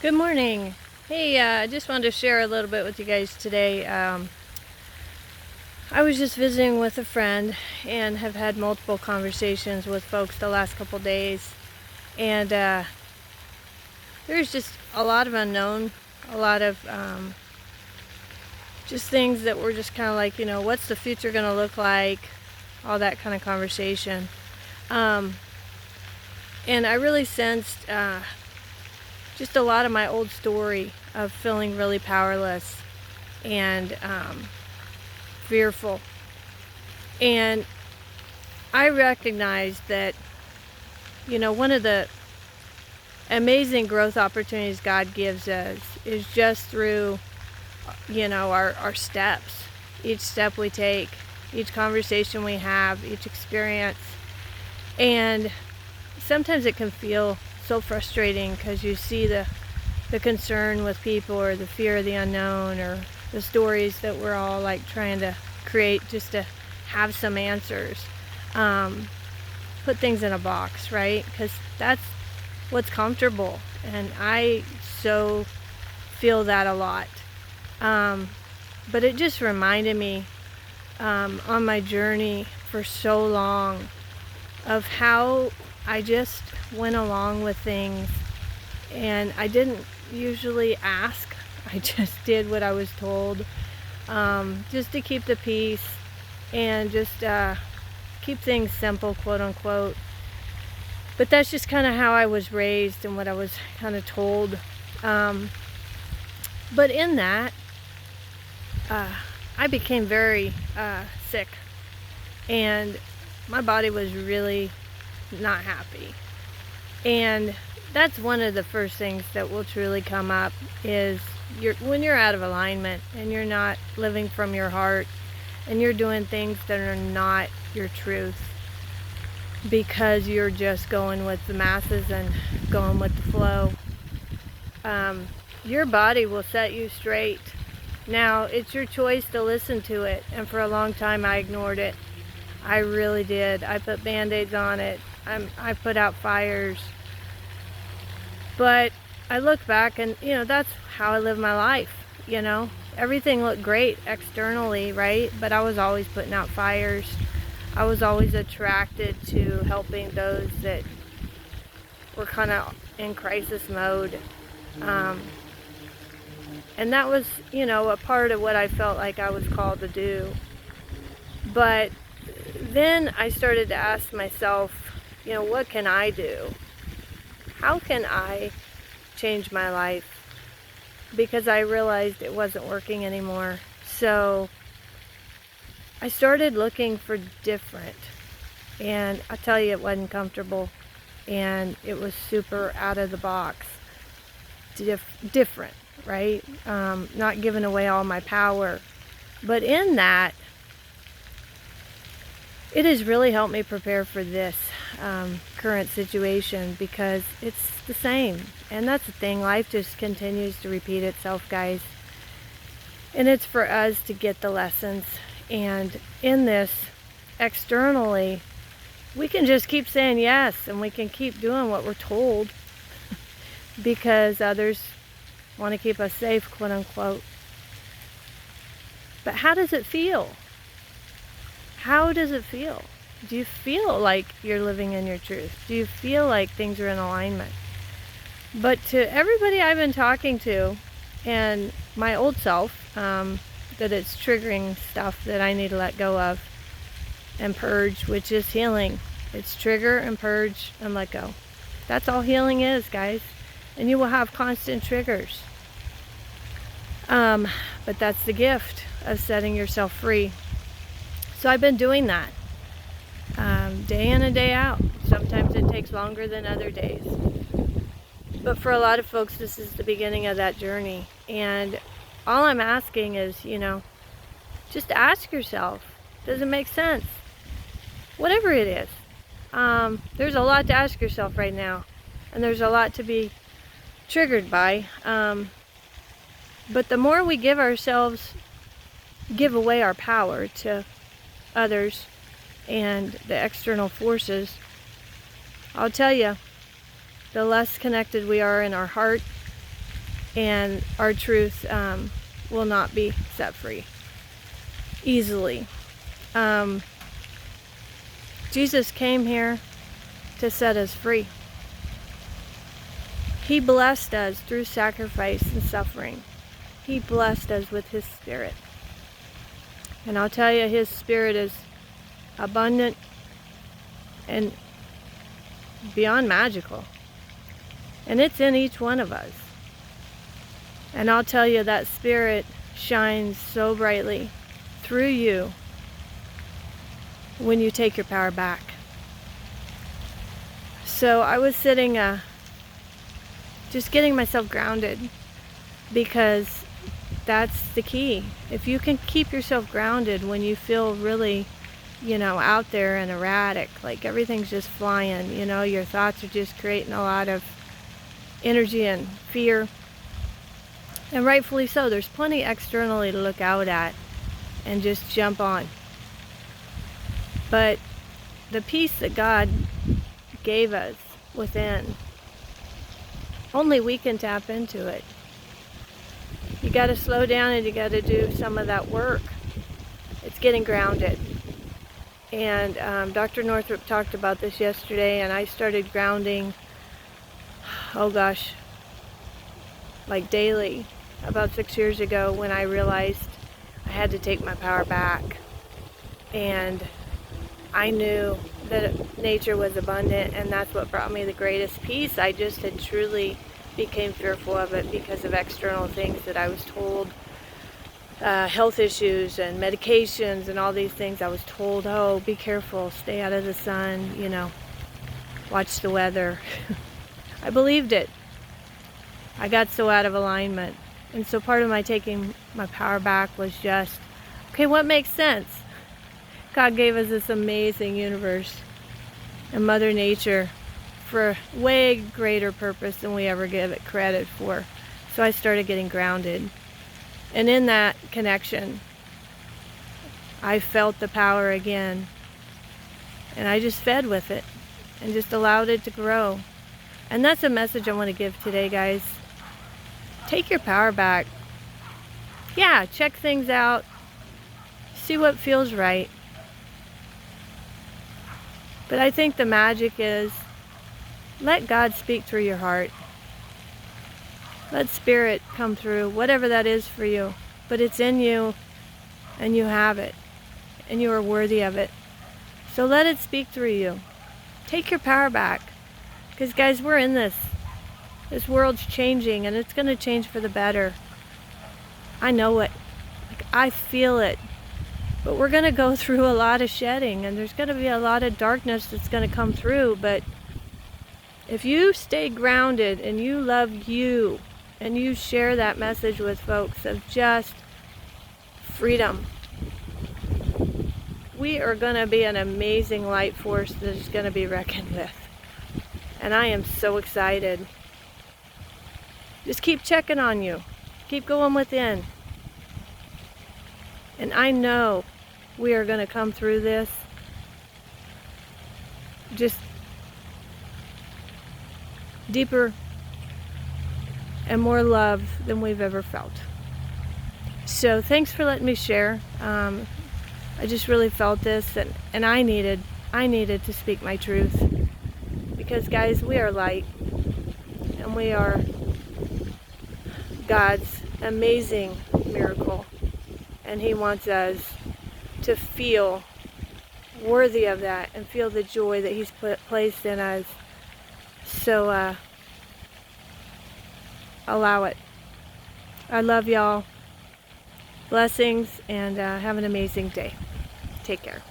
Good morning. Hey, I just wanted to share a little bit with you guys today. I was just visiting with a friend and have had multiple conversations with folks the last couple days. And there's just a lot of unknown, a lot of just things that were just kind of like, what's the future going to look like? All that kind of conversation. And I really sensed just a lot of my old story of feeling really powerless and fearful. And I recognized that, one of the amazing growth opportunities God gives us is just through, our steps. Each step we take, each conversation we have, each experience. And sometimes it can feel so frustrating because you see the concern with people, or the fear of the unknown, or the stories that we're all like trying to create just to have some answers, put things in a box, right? Because that's what's comfortable, and I so feel that a lot. But it just reminded me on my journey for so long of how I just went along with things, and I didn't usually ask. I just did what I was told, just to keep the peace and just keep things simple, quote unquote. But that's just kind of how I was raised and what I was kind of told. But in that, I became very sick, and my body was really not happy. And that's one of the first things that will truly come up is when you're out of alignment and you're not living from your heart and you're doing things that are not your truth because you're just going with the masses and going with the flow. Your body will set you straight. Now, it's your choice to listen to it, and for a long time I ignored it. I really did. I put band-aids on it. I put out fires. But I look back and, that's how I live my life, Everything looked great externally, right? But I was always putting out fires. I was always attracted to helping those that were kind of in crisis mode. And that was, a part of what I felt like I was called to do. But then I started to ask myself, what can I do? How can I change my life? Because I realized it wasn't working anymore. So I started looking for different. And I tell you, it wasn't comfortable. And it was super out of the box. Different, right? Not giving away all my power. But in that, it has really helped me prepare for this current situation, because it's the same. And that's the thing. Life just continues to repeat itself, guys. And it's for us to get the lessons. And in this, externally, we can just keep saying yes, and we can keep doing what we're told because others want to keep us safe, quote unquote. But how does it feel? How does it feel? Do you feel like you're living in your truth? Do you feel like things are in alignment? But to everybody I've been talking to, and my old self, that it's triggering stuff that I need to let go of and purge, which is healing. It's trigger and purge and let go. That's all healing is, guys. And you will have constant triggers. But that's the gift of setting yourself free. So I've been doing that day in and day out. Sometimes it takes longer than other days. But for a lot of folks, this is the beginning of that journey. And all I'm asking is, just ask yourself, does it make sense? Whatever it is. There's a lot to ask yourself right now. And there's a lot to be triggered by. But the more we give away our power to others and the external forces, I'll tell you, the less connected we are in our heart, and our truth will not be set free easily. Jesus came here to set us free. He blessed us through sacrifice and suffering. He blessed us with His Spirit. And I'll tell you, His Spirit is abundant and beyond magical. And it's in each one of us. And I'll tell you, that Spirit shines so brightly through you when you take your power back. So I was sitting, just getting myself grounded, because that's the key. If you can keep yourself grounded when you feel really, out there and erratic, like everything's just flying, your thoughts are just creating a lot of energy and fear. And rightfully so. There's plenty externally to look out at and just jump on. But the peace that God gave us within, only we can tap into it. You got to slow down and you got to do some of that work. It's getting grounded. And Dr. Northrup talked about this yesterday, and I started grounding, like daily, about 6 years ago, when I realized I had to take my power back. And I knew that nature was abundant, and that's what brought me the greatest peace. I just had truly became fearful of it because of external things that I was told, health issues and medications and all these things. I was told, oh, be careful, stay out of the sun, watch the weather. I believed it. I got so out of alignment. And so part of my taking my power back was just, okay, what makes sense? God gave us this amazing universe and Mother Nature for a way greater purpose than we ever give it credit for. So I started getting grounded. And in that connection, I felt the power again. And I just fed with it and just allowed it to grow. And that's a message I want to give today, guys. Take your power back. Yeah, check things out. See what feels right. But I think the magic is, let God speak through your heart. Let Spirit come through, whatever that is for you. But it's in you, and you have it, and you are worthy of it. So let it speak through you. Take your power back. Because guys, we're in this. This world's changing, and it's going to change for the better. I know it. I feel it. But we're going to go through a lot of shedding, and there's going to be a lot of darkness that's going to come through. But if you stay grounded and you love you, and you share that message with folks of just freedom, we are going to be an amazing light force that is going to be reckoned with. And I am so excited. Just keep checking on you. Keep going within. And I know we are going to come through this just deeper and more love than we've ever felt. So thanks for letting me share. I just really felt this, and I needed to speak my truth. Because guys, we are light, and we are God's amazing miracle. And He wants us to feel worthy of that and feel the joy that He's placed in us. So allow it. I love y'all. Blessings, and have an amazing day. Take care.